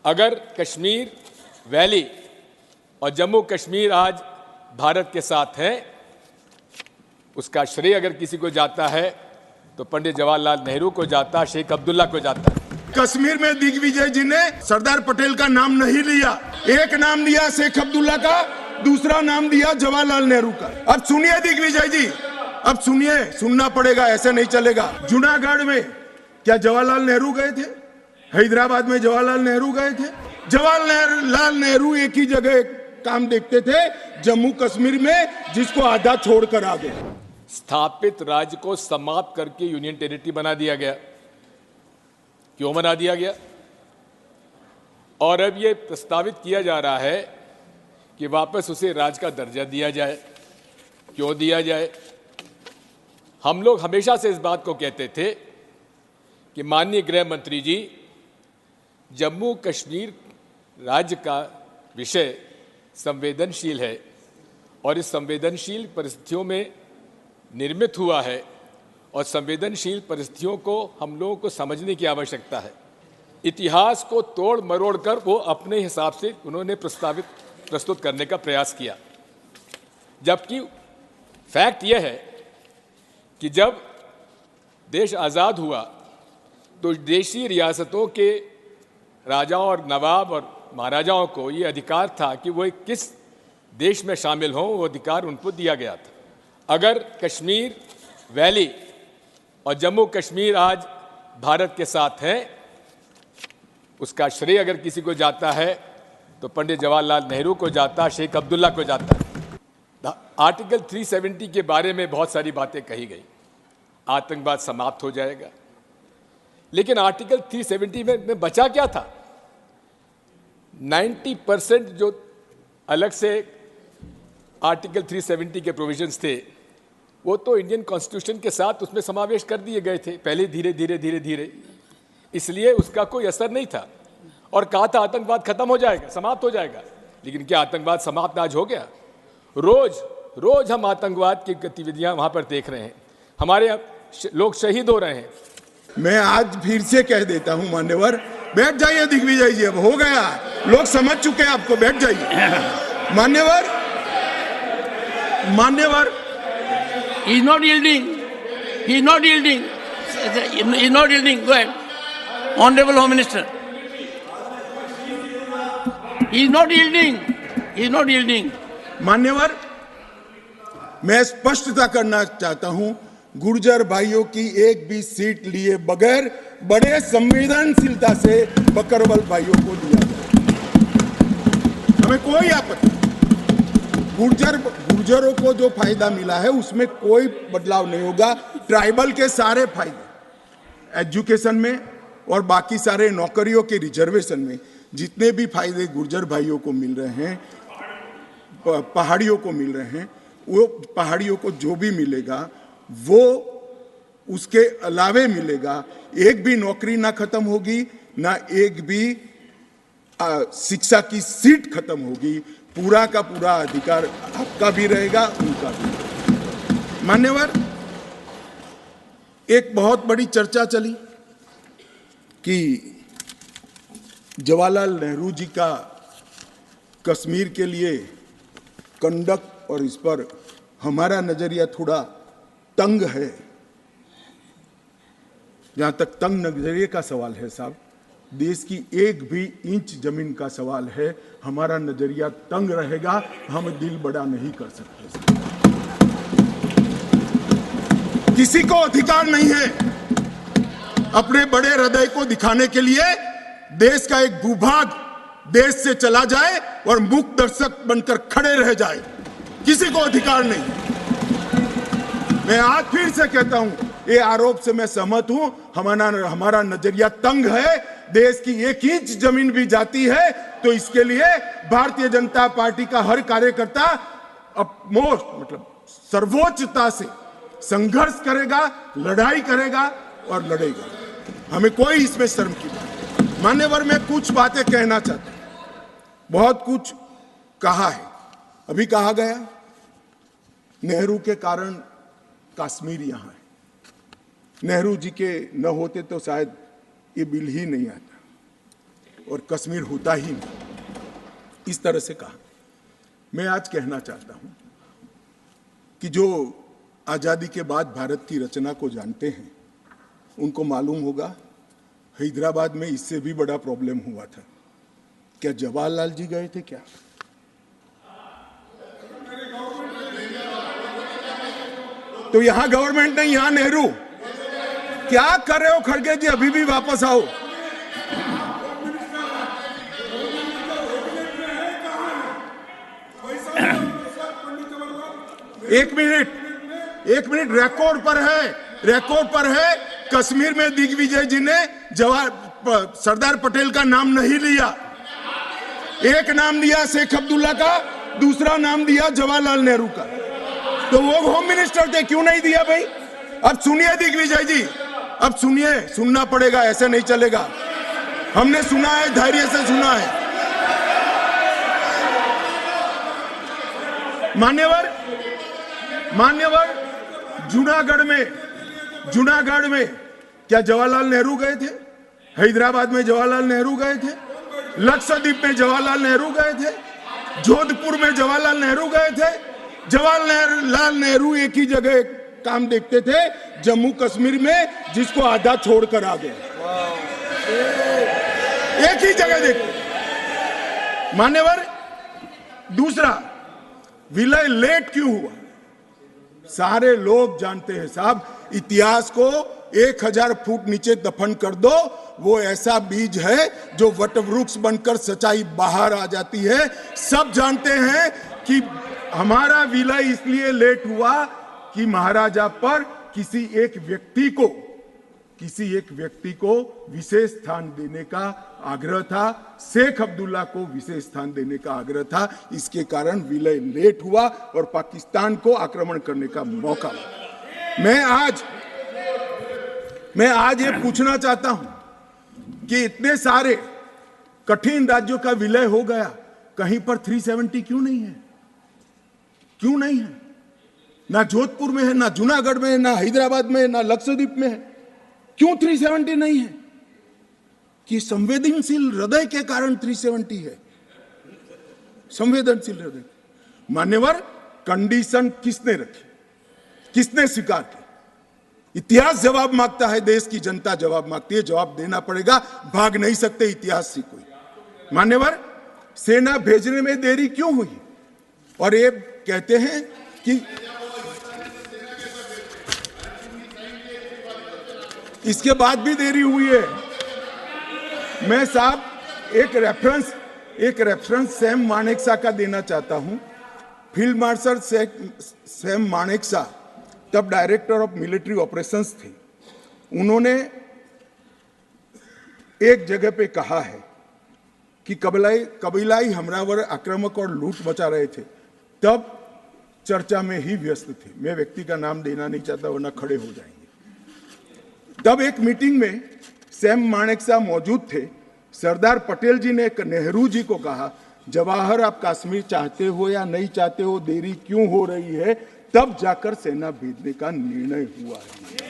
अगर कश्मीर वैली और जम्मू कश्मीर आज भारत के साथ है, उसका श्रेय अगर किसी को जाता है तो पंडित जवाहरलाल नेहरू को जाता, शेख अब्दुल्ला को जाता है। कश्मीर में दिग्विजय जी ने सरदार पटेल का नाम नहीं लिया, एक नाम दिया शेख अब्दुल्ला का, दूसरा नाम दिया जवाहरलाल नेहरू का। अब सुनिए दिग्विजय जी, अब सुनिए, सुनना पड़ेगा, ऐसे नहीं चलेगा। जूनागढ़ में क्या जवाहरलाल नेहरू गए थे? हैदराबाद में जवाहरलाल नेहरू गए थे? जवाहरलाल नेहरू एक ही जगह काम देखते थे, जम्मू कश्मीर में, जिसको आधा छोड़कर आ गए। स्थापित राज्य को समाप्त करके यूनियन टेरिटरी बना दिया गया। क्यों बना दिया गया? और अब यह प्रस्तावित किया जा रहा है कि वापस उसे राज्य का दर्जा दिया जाए। क्यों दिया जाए? हम लोग हमेशा से इस बात को कहते थे कि माननीय गृह मंत्री जी, जम्मू कश्मीर राज्य का विषय संवेदनशील है और इस संवेदनशील परिस्थितियों में निर्मित हुआ है और संवेदनशील परिस्थितियों को हम लोगों को समझने की आवश्यकता है। इतिहास को तोड़ मरोड़ कर वो अपने हिसाब से उन्होंने प्रस्तुत करने का प्रयास किया, जबकि फैक्ट यह है कि जब देश आज़ाद हुआ तो देशी रियासतों के राजाओं और नवाब और महाराजाओं को ये अधिकार था कि वो किस देश में शामिल हों, वो अधिकार उनको दिया गया था। अगर कश्मीर वैली और जम्मू कश्मीर आज भारत के साथ है, उसका श्रेय अगर किसी को जाता है तो पंडित जवाहरलाल नेहरू को जाता, शेख अब्दुल्ला को जाता। आर्टिकल 370 के बारे में बहुत सारी बातें कही गई, आतंकवाद समाप्त हो जाएगा, लेकिन आर्टिकल 370 में बचा क्या था? 90% जो अलग से आर्टिकल 370 के प्रोविजंस थे, वो तो इंडियन कॉन्स्टिट्यूशन के साथ उसमें समावेश कर दिए गए थे पहले, धीरे धीरे, इसलिए उसका कोई असर नहीं था। और कहा था आतंकवाद खत्म हो जाएगा, समाप्त हो जाएगा, लेकिन क्या आतंकवाद समाप्त आज हो गया? रोज हम आतंकवाद की गतिविधियां वहां पर देख रहे हैं, हमारे लोग शहीद हो रहे हैं। मैं आज फिर से कह देता हूं, मान्यवर, बैठ जाइए दिग्विजय जी, अब हो गया, लोग समझ चुके हैं आपको, बैठ जाइए। मान्यवर He is not yielding. He is not yielding. He is not yielding. Go ahead. Honorable Home Minister. He is not yielding. He is not yielding. मान्यवर, मैं स्पष्टता करना चाहता हूं, गुर्जर भाइयों की एक भी सीट लिए बगैर बड़े संवेदनशीलता से बकरवाल भाइयों को दिया गया। हमें कोई आपत्ति, गुर्जरों को जो फायदा मिला है उसमें कोई बदलाव नहीं होगा। ट्राइबल के सारे फायदे एजुकेशन में और बाकी सारे नौकरियों के रिजर्वेशन में जितने भी फायदे गुर्जर भाइयों को मिल रहे हैं, पहाड़ियों को मिल रहे हैं, वो पहाड़ियों को जो भी मिलेगा वो उसके अलावे मिलेगा। एक भी नौकरी ना खत्म होगी, ना एक भी शिक्षा की सीट खत्म होगी, पूरा का पूरा अधिकार आपका भी रहेगा, उनका भी। मान्यवर, एक बहुत बड़ी चर्चा चली कि जवाहरलाल नेहरू जी का कश्मीर के लिए कंडक्ट और इस पर हमारा नजरिया थोड़ा तंग है। जहां तक तंग नजरिए का सवाल है साहब, देश की एक भी इंच जमीन का सवाल है, हमारा नजरिया तंग रहेगा, हम दिल बड़ा नहीं कर सकते। किसी को अधिकार नहीं है अपने बड़े हृदय को दिखाने के लिए देश का एक भूभाग देश से चला जाए और मूक दर्शक बनकर खड़े रह जाए, किसी को अधिकार नहीं। मैं आज फिर से कहता हूं, ये आरोप से मैं सहमत हूं, हमारा नजरिया तंग है। देश की एक इंच जमीन भी जाती है तो इसके लिए भारतीय जनता पार्टी का हर कार्यकर्ता सर्वोच्चता से संघर्ष करेगा, लड़ाई करेगा और लड़ेगा। हमें कोई इसमें शर्म की बात नहीं। मान्यवर, मैं कुछ बातें कहना चाहता हूं, बहुत कुछ कहा है, अभी कहा गया नेहरू के कारण कश्मीर यहां है, नेहरू जी के न होते तो शायद ये बिल ही नहीं आता। और कश्मीर होता ही नहीं, इस तरह से कहा। मैं आज कहना चाहता हूं कि जो आजादी के बाद भारत की रचना को जानते हैं उनको मालूम होगा हैदराबाद में इससे भी बड़ा प्रॉब्लम हुआ था। क्या जवाहरलाल जी गए थे क्या? तो यहां गवर्नमेंट नहीं, यहां नेहरू। क्या कर रहे हो खड़गे जी? अभी भी वापस आओ। एक मिनट, रिकॉर्ड पर है। कश्मीर में दिग्विजय जी ने सरदार पटेल का नाम नहीं लिया। एक नाम दिया शेख अब्दुल्ला का, दूसरा नाम दिया जवाहरलाल नेहरू का। तो वो होम मिनिस्टर थे, क्यों नहीं दिया भाई? अब सुनिए दिग्विजय जी, अब सुनिए, सुनना पड़ेगा, ऐसे नहीं चलेगा। हमने सुना है, धैर्य से सुना है। मान्यवर जूनागढ़ में क्या जवाहरलाल नेहरू गए थे? हैदराबाद में जवाहरलाल नेहरू गए थे? लक्षद्वीप में जवाहरलाल नेहरू गए थे? जोधपुर में जवाहरलाल नेहरू गए थे? जवाहरलाल नेहरू एक ही जगह काम देखते थे, जम्मू कश्मीर में, जिसको आधा छोड़कर आ गए। एक ही जगह देखते। मान्यवर, दूसरा, विलय लेट क्यों हुआ? सारे लोग जानते हैं साहब, इतिहास को 1000 फुट नीचे दफन कर दो, वो ऐसा बीज है जो वटवृक्ष बनकर सच्चाई बाहर आ जाती है। सब जानते हैं कि हमारा विलय इसलिए लेट हुआ कि महाराजा पर किसी एक व्यक्ति को विशेष स्थान देने का आग्रह था, शेख अब्दुल्ला को विशेष स्थान देने का आग्रह था। इसके कारण विलय लेट हुआ और पाकिस्तान को आक्रमण करने का मौका मिला। मैं आज ये पूछना चाहता हूं कि इतने सारे कठिन राज्यों का विलय हो गया, कहीं पर 370 क्यों नहीं है? क्यों नहीं है? ना जोधपुर में है, ना जूनागढ़ में है, ना हैदराबाद में है, ना लक्षद्वीप में है। क्यों 370 नहीं है? कि संवेदनशील हृदय के कारण 370 है। संवेदनशील हृदय। मान्यवर, कंडीशन किसने रखी? किसने स्वीकार की? इतिहास जवाब मांगता है, देश की जनता जवाब मांगती है, जवाब देना पड़ेगा, भाग नहीं सकते इतिहास से कोई। मान्यवर, सेना भेजने में देरी क्यों हुई? और ये कहते हैं कि इसके बाद भी देरी हुई है। मैं साहब एक रेफरेंस सैम मानेकशॉ का देना चाहता हूं। फील्ड मार्शल सैम मानेकशॉ तब डायरेक्टर ऑफ मिलिट्री ऑपरेशंस थे। उन्होंने एक जगह पे कहा है कि कबीलाई हमलावर आक्रामक और लूट मचा रहे थे, तब चर्चा में ही व्यस्त थे। मैं व्यक्ति का नाम देना नहीं चाहता वरना खड़े हो जाएंगे। तब एक मीटिंग में सैम मानेकशॉ मौजूद थे। सरदार पटेल जी ने नेहरू जी को कहा, जवाहर, आप कश्मीर चाहते हो या नहीं चाहते हो, देरी क्यों हो रही है? तब जाकर सेना भेजने का निर्णय हुआ है।